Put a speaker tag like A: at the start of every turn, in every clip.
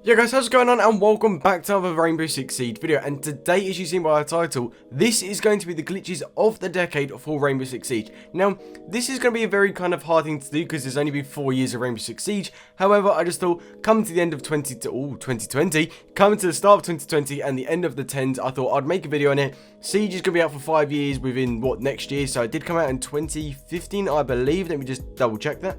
A: Yo guys, how's it going on, and welcome back to another Rainbow Six Siege video. And today, as you've seen by our title, this is going to be the glitches of the decade for Rainbow Six Siege. Now, this is going to be a very kind of hard thing to do because there's only been 4 years of Rainbow Six Siege. However, I just thought, coming to the end of 2020, coming to the start of 2020 and the end of the 10s, I thought I'd make a video on it. Siege is going to be out for 5 years within, next year? So it did come out in 2015, I believe. Let me just double check that.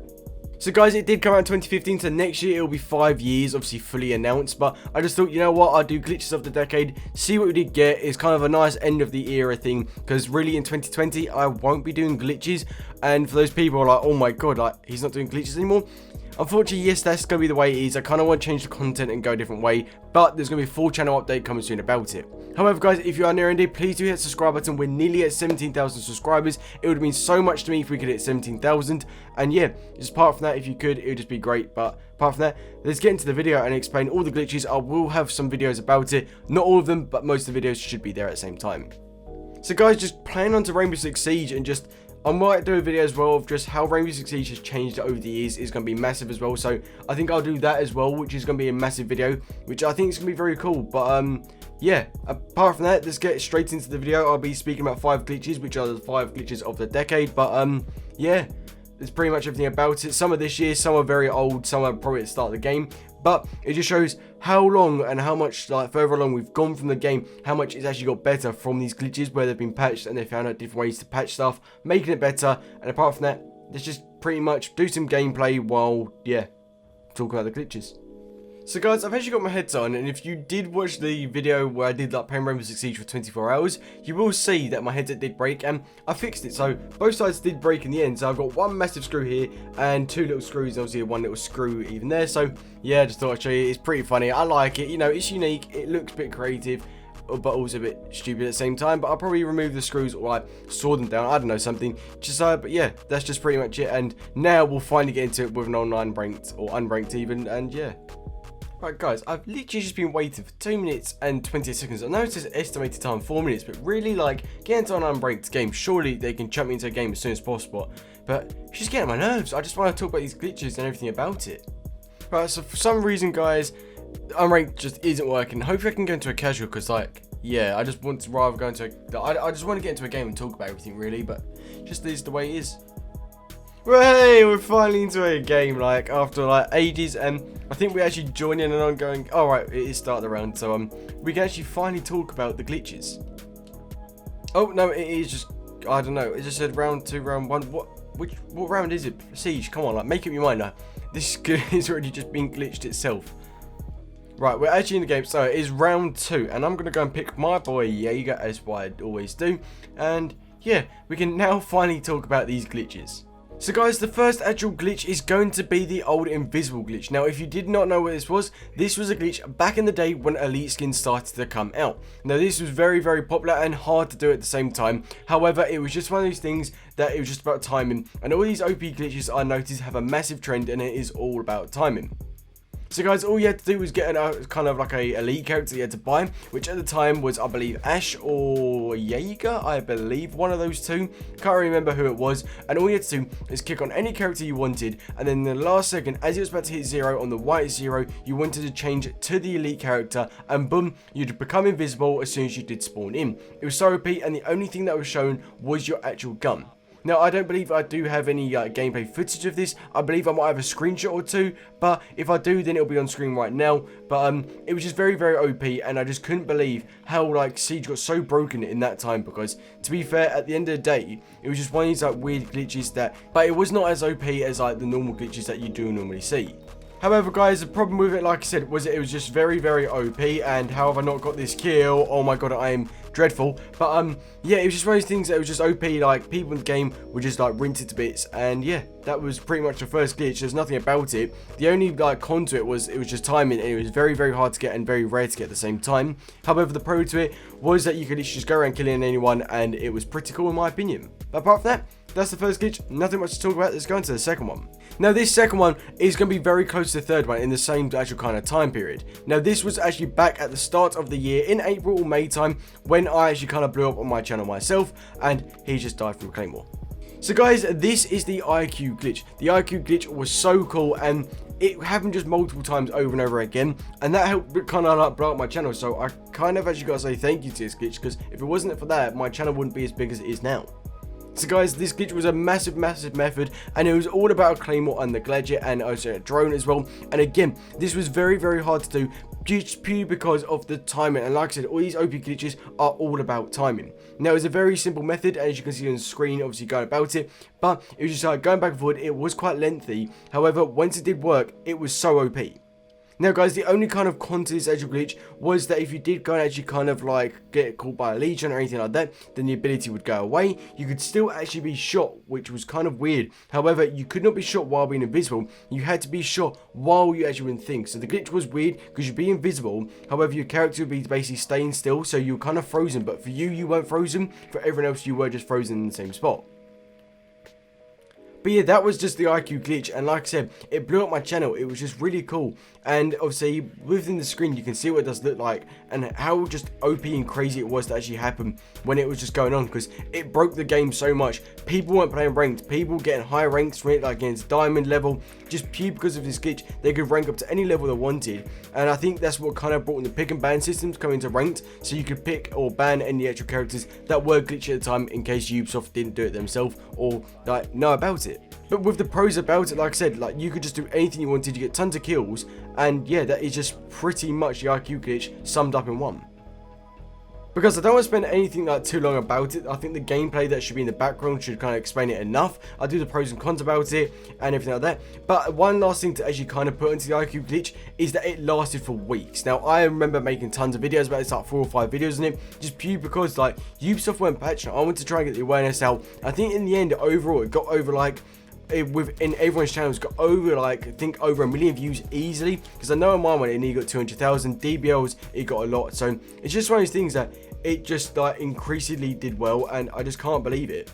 A: So guys, it did come out in 2015, so next year it'll be 5 years, obviously fully announced, but I just thought, you know what, I'll do glitches of the decade, see what we did get. It's kind of a nice end of the era thing, because really in 2020, I won't be doing glitches, and for those people who are like, oh my god, like, he's not doing glitches anymore. Unfortunately, yes, that's going to be the way it is. I kind of want to change the content and go a different way, but there's going to be a full channel update coming soon about it. However, guys, if you are near indeed, please do hit the subscribe button. We're nearly at 17,000 subscribers. It would mean so much to me if we could hit 17,000. And yeah, just apart from that, if you could, it would just be great. But apart from that, let's get into the video and explain all the glitches. I will have some videos about it. Not all of them, but most of the videos should be there at the same time. So guys, just playing onto Rainbow Six Siege and just... I might do a video as well of just how Rainbow Six Siege has changed over the years. It's going to be massive as well. So I think I'll do that as well, which is going to be a massive video, which I think is going to be very cool. But yeah, apart from that, let's get straight into the video. I'll be speaking about 5 glitches, which are the 5 glitches of the decade. But yeah, there's pretty much everything about it. Some are this year, some are very old, some are probably at the start of the game. But it just shows how long and how much further along we've gone from the game, how much it's actually got better from these glitches where they've been patched and they found out different ways to patch stuff, making it better. And apart from that, let's just pretty much do some gameplay while, yeah, talk about the glitches. So guys, I've actually got my headset on, and if you did watch the video where I did playing Rainbow Six Siege for 24 hours, you will see that my headset did break, and I fixed it. So both sides did break in the end. So I've got one massive screw here and 2 little screws, obviously one little screw even there. So yeah, just thought I'd show you. It's pretty funny. I like it. You know, it's unique. It looks a bit creative, but also a bit stupid at the same time. But I'll probably remove the screws or saw them down. I don't know, something. Just but yeah, that's just pretty much it. And now we'll finally get into it with an online ranked or unranked even. And yeah. Right guys, I've literally just been waiting for 2 minutes and 28 seconds. I know it says estimated time 4 minutes, but really getting into an unranked game, surely they can chuck me into a game as soon as possible. But it's just getting on my nerves. I just want to talk about these glitches and everything about it. Right, so for some reason guys, unranked just isn't working. Hopefully I can go into a casual because yeah, I just want to rather go into I just want to get into a game and talk about everything really, but just is the way it is. Hey, we're finally into a game after ages, and I think we actually join in and on going, alright, it is start the round, so we can actually finally talk about the glitches. Oh no, it is just, I don't know, it just said round 2, round 1, what round is it? Siege, come on, make up your mind now. This is already just been glitched itself. Right, we're actually in the game, so it is round 2, and I'm gonna go and pick my boy Jaeger, as what I always do, and yeah, we can now finally talk about these glitches. So guys, the first actual glitch is going to be the old invisible glitch. Now, if you did not know what this was a glitch back in the day when elite skins started to come out. Now, this was very, very popular and hard to do at the same time. However, it was just one of those things that it was just about timing. And all these OP glitches I noticed have a massive trend, and it is all about timing. So guys, all you had to do was get kind of like a elite character you had to buy, which at the time was, I believe, Ash or Jaeger, I believe, one of those two. Can't remember who it was. And all you had to do is click on any character you wanted, and then in the last second, as it was about to hit 0 on the white 0, you wanted to change it to the elite character, and boom, you'd become invisible as soon as you did spawn in. It was so OP, and the only thing that was shown was your actual gun. Now, I don't believe I do have any gameplay footage of this. I believe I might have a screenshot or two, but if I do, then it'll be on screen right now. But it was just very, very OP, and I just couldn't believe how Siege got so broken in that time. Because to be fair, at the end of the day, it was just one of these weird glitches but it was not as OP as the normal glitches that you do normally see. However, guys, the problem with it, like I said, was it was just very, very OP, and how have I not got this kill? Oh my god, I am dreadful. But yeah, it was just one of those things that was just OP, people in the game would just rinse it to bits, and yeah, that was pretty much the first glitch. There's nothing about it. The only con to it was just timing, and it was very, very hard to get and very rare to get at the same time. However, the pro to it was that you could literally just go around killing anyone, and it was pretty cool in my opinion. But apart from that, that's the first glitch. Nothing much to talk about. Let's go into the second one. Now, this second one is going to be very close to the third one in the same actual kind of time period. Now, this was actually back at the start of the year in April or May time when I actually kind of blew up on my channel myself, and he just died from a claymore. So guys, this is the IQ glitch. The IQ glitch was so cool, and it happened just multiple times over and over again, and that helped kind of like blow up my channel. So I kind of actually got to say thank you to this glitch, because if it wasn't for that, my channel wouldn't be as big as it is now. So guys, this glitch was a massive method, and it was all about a claymore and the gladiator, and also a drone as well. And again, this was very hard to do, just purely because of the timing. And like I said, all these OP glitches are all about timing. Now, it's a very simple method, as you can see on the screen, obviously going about it, but it was just like going back and forth. It was quite lengthy. However, once it did work, it was so OP. Now guys, the only kind of con to this actual glitch was that if you did go and actually kind of like get caught by a legion or anything like that, then the ability would go away. You could still actually be shot, which was kind of weird. However, you could not be shot while being invisible. You had to be shot while you actually wouldn't think. So the glitch was weird because you'd be invisible. However, your character would be basically staying still, so you were kind of frozen. But for you, you weren't frozen. For everyone else, you were just frozen in the same spot. But yeah, that was just the IQ glitch, and like I said, it blew up my channel. It was just really cool, and obviously within the screen you can see what it does look like, and how just OP and crazy it was to actually happen when it was just going on, because it broke the game so much. People weren't playing ranked, people getting high ranks from it, like against diamond level, just pure because of this glitch. They could rank up to any level they wanted, and I think that's what kind of brought in the pick and ban systems coming to ranked, so you could pick or ban any actual characters that were glitchy at the time, in case Ubisoft didn't do it themselves or like know about it. But with the pros about it, like I said, like you could just do anything you wanted, you get tons of kills, and yeah, that is just pretty much the IQ glitch summed up in one. Because I don't want to spend anything like too long about it. I think the gameplay that should be in the background should kind of explain it enough. I do the pros and cons about it and everything like that. But one last thing to actually kind of put into the IQ glitch is that it lasted for weeks. Now, I remember making tons of videos about this, like 4 or 5 videos on it, just purely because like Ubisoft weren't patched. I wanted to try and get the awareness out. I think in the end, overall, it got over like, within everyone's channels, got over like I think over 1 million views easily, because I know on mine when it got 200,000 DBLs, it got a lot. So it's just one of those things that it just like increasingly did well, and I just can't believe it.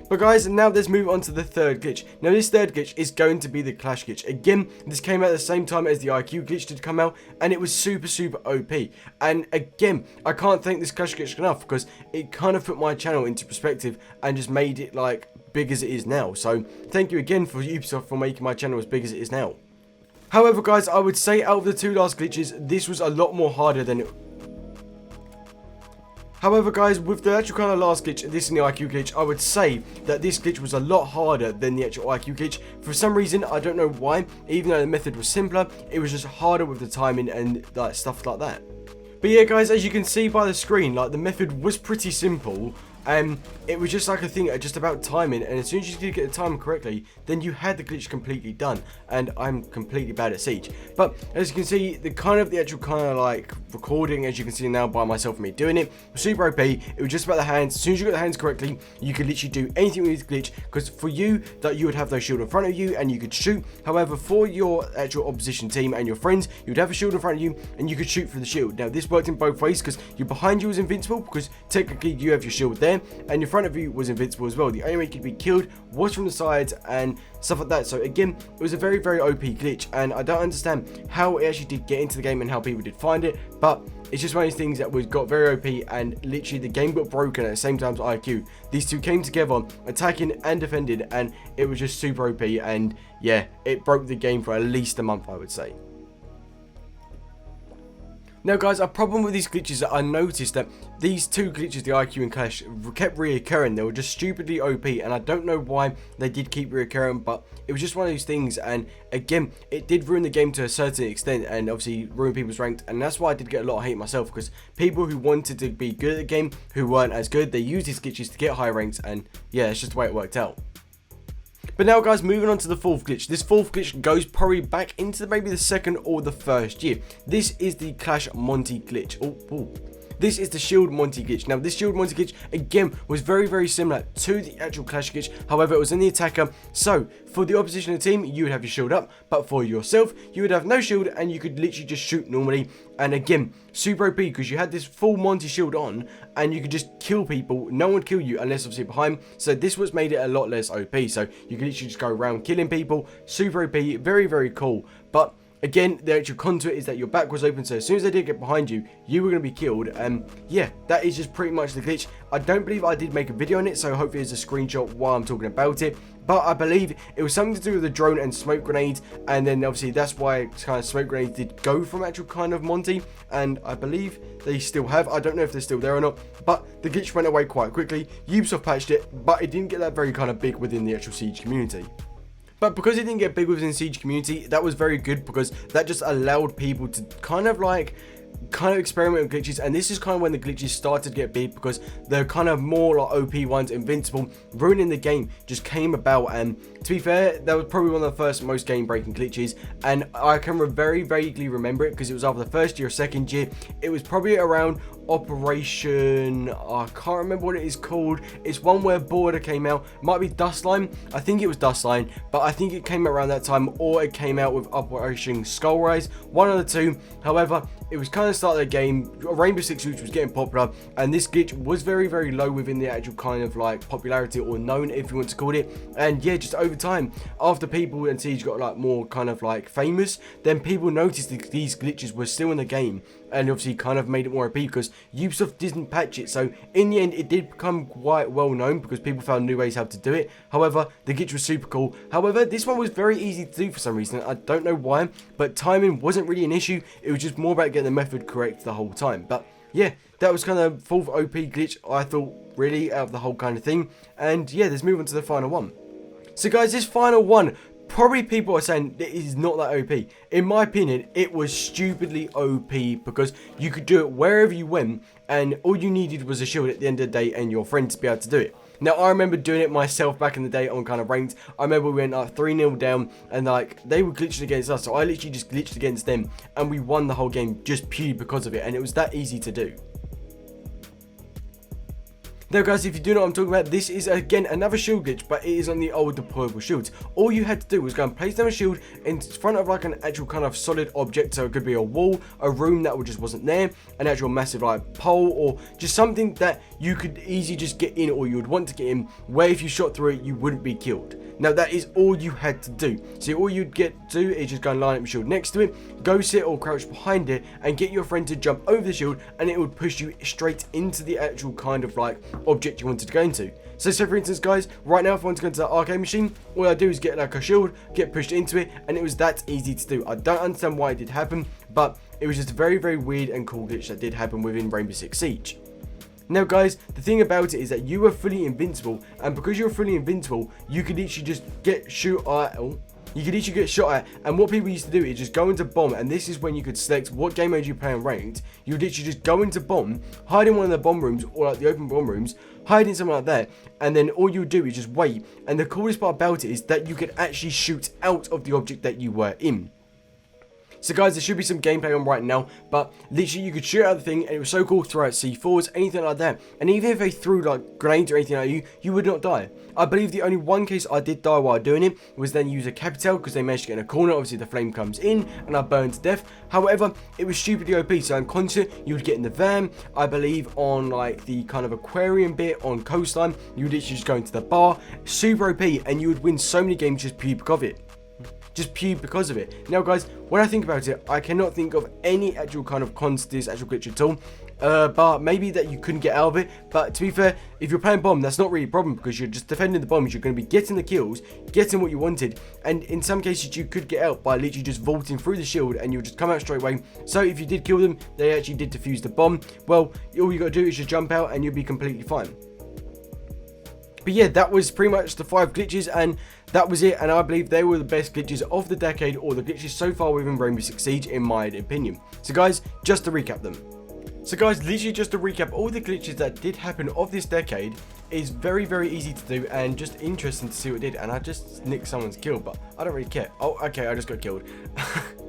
A: But guys, now let's move on to the third glitch. Now this third glitch is going to be the Clash glitch. Again, this came out at the same time as the IQ glitch did come out, and it was super OP. And again, I can't thank this Clash glitch enough, because it kind of put my channel into perspective and just made it like big as it is now. So thank you again for Ubisoft for making my channel as big as it is now. However guys, I would say out of the 2 last glitches, this was a lot more harder than it. However guys, with the actual kind of last glitch, this and the IQ glitch, I would say that this glitch was a lot harder than the actual IQ glitch. For some reason, I don't know why, even though the method was simpler, it was just harder with the timing and like stuff like that. But yeah guys, as you can see by the screen, like the method was pretty simple. It was just like a thing just about timing, and as soon as you did get the time correctly, then you had the glitch completely done. And I'm completely bad at Siege, but as you can see, the actual kind of like recording, as you can see now by myself and me doing it, was super OP. It was just about the hands. As soon as you got the hands correctly, you could literally do anything with the glitch, because for you, that you would have those shield in front of you and you could shoot. However, for your actual opposition team and your friends, you would have a shield in front of you and you could shoot through the shield. Now this worked in both ways, because your behind you was invincible, because technically you have your shield there, and your front of you was invincible as well. The only way you could be killed was from the sides and stuff like that. So again, it was a very OP glitch, and I don't understand how it actually did get into the game and how people did find it, but it's just one of these things that got very OP, and literally the game got broken at the same time as IQ. These two came together, attacking and defending, and it was just super OP, and yeah, it broke the game for at least a month, I would say. Now guys, a problem with these glitches that I noticed that these 2 glitches, the IQ and Clash, kept reoccurring. They were just stupidly OP, and I don't know why they did keep reoccurring, but it was just one of those things. And again, it did ruin the game to a certain extent, and obviously ruin people's ranked, and that's why I did get a lot of hate myself, because people who wanted to be good at the game, who weren't as good, they used these glitches to get high ranks, and yeah, it's just the way it worked out. But now guys, moving on to the 4th glitch. This 4th glitch goes probably back into maybe the 2nd or the 1st year. This is the Clash Monty glitch. This is the Shield Monty glitch. Now, this Shield Monty glitch, again, was very similar to the actual Clash glitch. However, it was in the attacker. So, for the opposition team, you would have your shield up. But for yourself, you would have no shield, and you could literally just shoot normally. And again, super OP, because you had this full Monty shield on, and you could just kill people. No one would kill you unless obviously behind. So, this was made it a lot less OP. So, you could literally just go around killing people. Super OP, very cool. But Again, the actual contour is that your back was open, so as soon as they did get behind you, you were going to be killed. Yeah, that is just pretty much the glitch. I don't believe I did make a video on it, so hopefully there's a screenshot while I'm talking about it. But I believe it was something to do with the drone and smoke grenades, and then obviously that's why kind of smoke grenades did go from actual kind of Monty, and I believe they still have. I don't know if they're still there or not, but the glitch went away quite quickly. Ubisoft patched it, but it didn't get that very kind of big within the actual Siege community. But because it didn't get big within the Siege community, that was very good, because that just allowed people to kind of experiment with glitches. And this is kind of when the glitches started to get big, because the kind of more like OP ones, Invincible, ruining the game, just came about. And to be fair, that was probably one of the first most game breaking glitches, and I can very vaguely remember it because it was either the first year or second year. It was probably around Operation, I can't remember what it is called. It's one where Border came out. Might be Dustline. I think it was Dustline, but I think it came out around that time, or it came out with Operation Skullrise, one of the two. However, it was kind of the start of the game. Rainbow Six Siege was getting popular, and this glitch was very low within the actual kind of like popularity, or known, if you want to call it. And yeah, just over time, after people and Siege got like more kind of like famous, then people noticed that these glitches were still in the game, and obviously kind of made it more OP because Ubisoft didn't patch it. So in the end, it did become quite well known because people found new ways how to do it. However, the glitch was super cool. However, this one was very easy to do for some reason. I don't know why, but timing wasn't really an issue. It was just more about getting the method correct the whole time. But yeah, that was kind of fourth OP glitch, I thought, really, out of the whole kind of thing. And yeah, let's move on to the final one. So guys, this final one, probably people are saying it is not that OP. In my opinion, it was stupidly OP because you could do it wherever you went, and all you needed was a shield at the end of the day and your friend to be able to do it. Now, I remember doing it myself back in the day on kind of ranked. I remember we went like 3-0 down, and like they were glitching against us, so I literally just glitched against them, and we won the whole game just purely because of it, and it was that easy to do. Now guys, if you do know what I'm talking about, this is again another shield glitch, but it is on the old deployable shields. All you had to do was go and place down a shield in front of like an actual kind of solid object, so it could be a wall, a room that just wasn't there, an actual massive like pole, or just something that you could easily just get in, or you would want to get in, where if you shot through it you wouldn't be killed. Now that is all you had to do. So all you'd get to do is just go and line up your shield next to it, go sit or crouch behind it, and get your friend to jump over the shield, and it would push you straight into the actual kind of like object you wanted to go into. So for instance guys, right now if I want to go into that arcade machine, all I do is get like a shield, get pushed into it, and it was that easy to do. I don't understand why it did happen, but it was just a very weird and cool glitch that did happen within Rainbow Six Siege. Now guys, the thing about it is that you were fully invincible, and because you're fully invincible, you could literally just get shot at, and what people used to do is just go into bomb, and this is when you could select what game mode you play on ranked. You would literally just go into bomb, hide in one of the bomb rooms, or like the open bomb rooms, hide in something like that, and then all you would do is just wait. And the coolest part about it is that you could actually shoot out of the object that you were in. So guys, there should be some gameplay on right now, but literally you could shoot out the thing, and it was so cool, throw out C4s, anything like that, and even if they threw like grenades or anything at you, you would not die. I believe the only one case I did die while doing it was then use a Capital, because they managed to get in a corner. Obviously the flame comes in and I burned to death. However, it was stupidly OP, so on concert you would get in the van, I believe on like the kind of aquarium bit on Coastline, you would literally just go into the bar, super OP, and you would win so many games just pure because of it. Because of it. Now guys, when I think about it, I cannot think of any actual kind of cons to this actual glitch at all. But maybe that you couldn't get out of it. But to be fair, if you're playing bomb, that's not really a problem, because you're just defending the bombs. You're going to be getting the kills, getting what you wanted, and in some cases you could get out by literally just vaulting through the shield, and you'll just come out straight away. So if you did kill them, they actually did defuse the bomb. Well, all you got to do is just jump out and you'll be completely fine. But yeah, that was pretty much the 5 glitches, and that was it, and I believe they were the best glitches of the decade, or the glitches so far within Rainbow Six Siege, in my opinion. So guys, just to recap them. So guys, literally just to recap all the glitches that did happen of this decade, is very easy to do and just interesting to see what it did. And I just nicked someone's kill, but I don't really care. Oh, okay, I just got killed.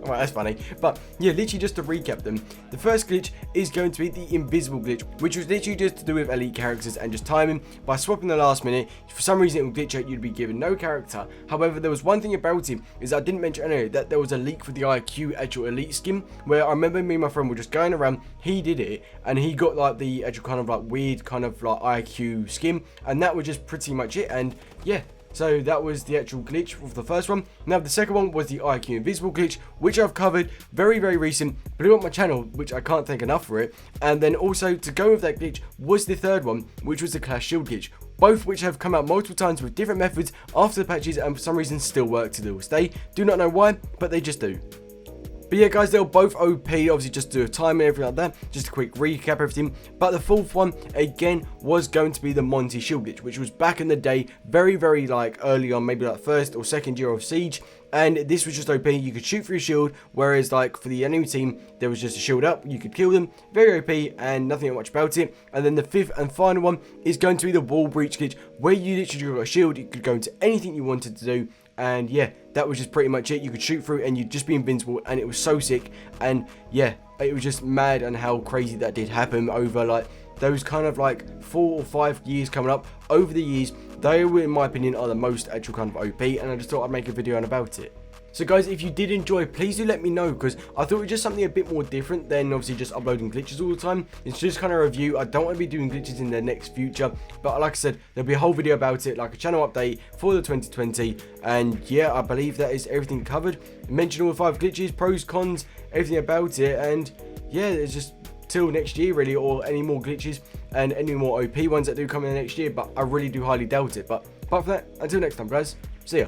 A: Alright, that's funny. But yeah, literally just to recap them, the first glitch is going to be the invisible glitch, which was literally just to do with elite characters and just timing. By swapping the last minute, for some reason it would glitch out, you'd be given no character. However, there was one thing about it, is I didn't mention earlier that there was a leak for the IQ actual elite skin, where I remember me and my friend were just going around, he did it, and he got like the actual kind of like weird kind of like IQ skin, and that was just pretty much it. And yeah, So that was the actual glitch of the first one. Now the second one was the IQ invisible glitch, which I've covered very recent, blew up my channel, which I can't thank enough for it. And then also to go with that glitch was the third one, which was the Clash Shield glitch, both which have come out multiple times with different methods after the patches and for some reason still work to this day. Do not know why, but they just do. But yeah guys, they were both OP, obviously just do a time and everything like that, just a quick recap everything. But the fourth one, again, was going to be the Monty Shield glitch, which was back in the day, very like early on, maybe like first or second year of Siege. And this was just OP, you could shoot through your shield, whereas like for the enemy team, there was just a shield up, you could kill them, very OP and nothing much about it. And then the fifth and final one is going to be the wall breach glitch, where you literally got a shield, you could go into anything you wanted to do. And yeah, that was just pretty much it. You could shoot through and you'd just be invincible, and it was so sick. And yeah, it was just mad on how crazy that did happen over like those kind of like 4 or 5 years coming up. Over the years, they were, in my opinion, are the most actual kind of OP, and I just thought I'd make a video on about it. So guys, if you did enjoy, please do let me know, because I thought it was just something a bit more different than obviously just uploading glitches all the time. It's just kind of a review. I don't want to be doing glitches in the next future, but like I said, there'll be a whole video about it, like a channel update for the 2020. And yeah, I believe that is everything covered. Mention all 5 glitches, pros, cons, everything about it. And yeah, it's just till next year really, or any more glitches and any more OP ones that do come in the next year, but I really do highly doubt it. But apart from that, until next time guys, see ya.